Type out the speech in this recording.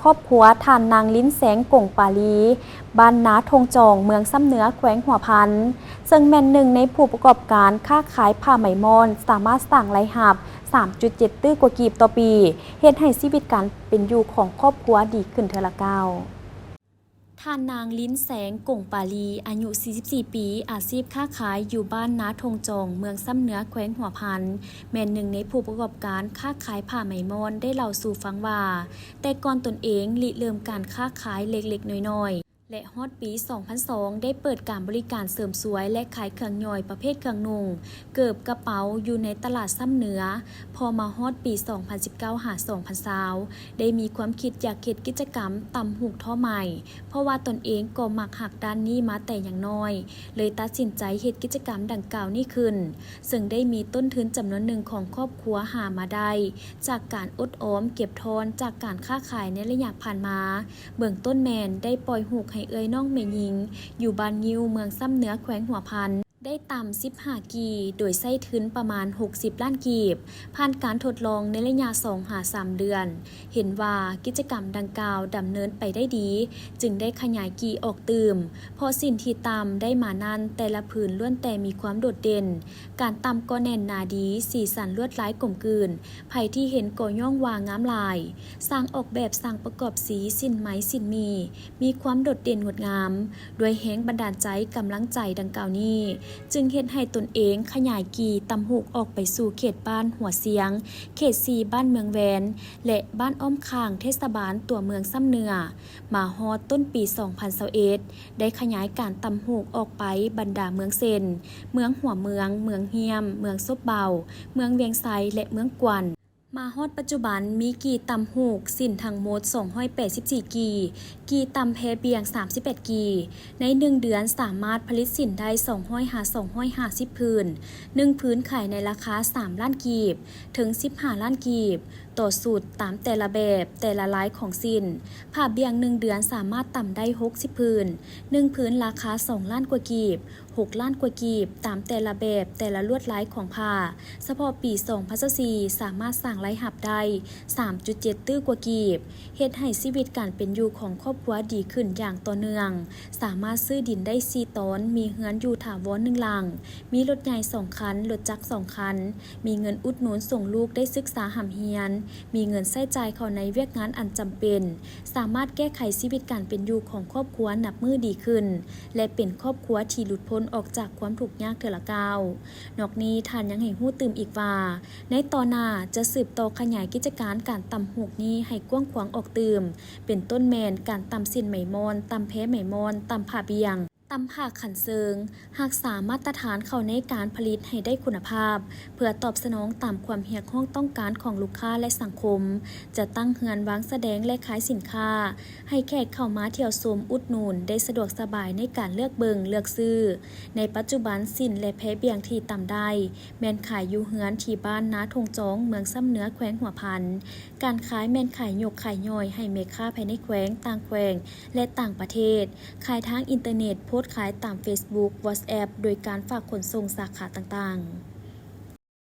ครอบครัวท่านนางลิ้นแสงกงปาลีบ้านนาทงจองเมืองซ้ำเหนือแขวงหัวพันซึ่งแม่นหนึ่งในผู้ประกอบการค้าขายผ้าไหมมอนสามารถสร้างรายรับ 3.7 ตื้อกว่ากีบต่อปีเฮ็ดให้ชีวิตการเป็นอยู่ของครอบครัวดีขึ้นเทอละก้าวท่านนางลิ้นแสงกงปาลีอายุ 44 ปีอาชีพค้าขายอยู่บ้านนาทงจองเมืองซ้ำเหนือแขวงหัวพันแม่นหนึ่งในผู้ประกอบการค้าขายผ้าไหมมอนได้เล่าสู่ฟังว่าแต่ก่อนตนเองริเริ่มการค้าขายเล็กๆน้อยๆและฮอดปี 2002 ได้เปิดการบริการเสริมสวยและขายเครื่องย่อยประเภทเครื่องนุ่งเกิบกระเป๋าอยู่ในตลาดซ้ำเหนือพอมาฮอดปี 2019 หา 2020 ได้มีความคิดอยากเฮ็ดกิจกรรมตำหูกท่อใหม่เพราะว่าตนเองก็มักหักด้านนี้มาแต่อย่างน้อยเลยตัดสินใจเฮ็ดกิจกรรมดังกล่าวนี้ขึ้นซึ่งได้มีต้นทุนจำนวนหนึ่งของครอบครัวหามาได้จากการอดออมเก็บทอนจากการค้าขายในระยะผ่านมาเบื้องต้นแมนได้ปล่อยหูกให้เอ้ยน้องแม่หญิงอยู่บ้านงิ้วเมืองซ้ำเหนือแขวงหัวพันได้ต่ำ15 กีโดยใช้ทุนประมาณ60 ล้านกีบผ่านการทดลองในระยะ2-3 เดือนเห็นว่ากิจกรรมดังกล่าวดำเนินไปได้ดีจึงได้ขยายกีออกตืมพอสินที่ตำได้มานั้นแต่ละผืนล้วนแต่มีความโดดเด่นการตำก็แน่นหนาดีสีสันลวดลายกลมกลืนไผที่เห็นก็ย่องวางงามลายสร้างออกแบบสร้างประกอบสีสินไหมสินมีความโดดเด่นงดงามด้วยแห้งบันดาลใจกำลังใจดังกล่าวนี้จึงเฮ็ดให้ตนเองขยายกีตำหูกออกไปสู่เขตบ้านหัวเสียงเขต4บ้านเมืองแวนและบ้านอ้อมข้างเทศบาลตัวเมืองซ้ำเหนือมาฮอดต้นปี 2021 ได้ขยายการตำหูกออกไปบรรดาเมืองเซนเมืองหัวเมืองเมืองเฮียมเมืองซบเบาเมืองเวียงไซและเมืองกวนมาฮอดปัจจุบันมีกีตำหูกสินทั้งหมด284กีตำแพเบียง38กีใน1เดือนสามารถผลิตสินได้250พื้น1พื้นขายในราคา3ล้านกีบถึง15ล้านกีบต่อสูตรตามแต่ละแบบแต่ละลายของสินผ้าเบียง1เดือนสามารถตำได้60พื้น1พื้นราคา2ล้านกว่ากีบ6ล้านกว่ากีบตามแต่ละแบบแต่ละลวดลายของผ้าเฉพาะปี2024สามารถสร้างรายรับได้ 3.7 ตื้อกว่ากีบเฮ็ดให้ชีวิตการเป็นอยู่ของครอบครัวดีขึ้นอย่างต่อเนื่องสามารถซื้อดินได้4ตนมีเฮือนอยู่ถาวร1หลังมีรถใหญ่2คันรถจักร2คันมีเงินอุดหนุนส่งลูกได้ศึกษาหำเฮียนมีเงินใช้จ่ายเข้าในเวียกงานอันจำเป็นสามารถแก้ไขชีวิตการเป็นอยู่ของครอบครัวนับมือดีขึ้นและเป็นครอบครัวที่หลุดพ้นออกจากความทุกข์ยากเทื่อละก้าวนอกนี้ท่านยังให้ฮู้ตื่มอีกว่าในต่อหน้าจะสืบต่อขยายกิจการการตำหูกนี้ให้กว้างขวางออกตื่มเป็นต้นแมนการตำสินไหมมอนตำแพ้ไหมมอนตำผ้าเบียงตำผักขันเซิงหากสามมาตรฐานเข้าในการผลิตให้ได้คุณภาพเพื่อตอบสนองตามความเรียกร้องต้องการของลูกค้าและสังคมจะตั้งเฮือนวางแสดงและขายสินค้าให้แขกเข้ามาเที่ยวชมอุดหนุนได้สะดวกสบายในการเลือกเบิงเลือกซื้อในปัจจุบันสินและแพ้เบียงที่ตำได้แม่นขายอยู่เฮือนที่บ้านนาทงจองเมืองซ้ำเหนือแขวงหัวพันการขายแม่นขายยกขายย่อยให้แม่ค้าภายในแขวงต่างแขวงและต่างประเทศขายทางอินเทอร์เน็ตโพสต์ขายตาม Facebook WhatsApp โดยการฝากขนส่งสาขาต่างๆ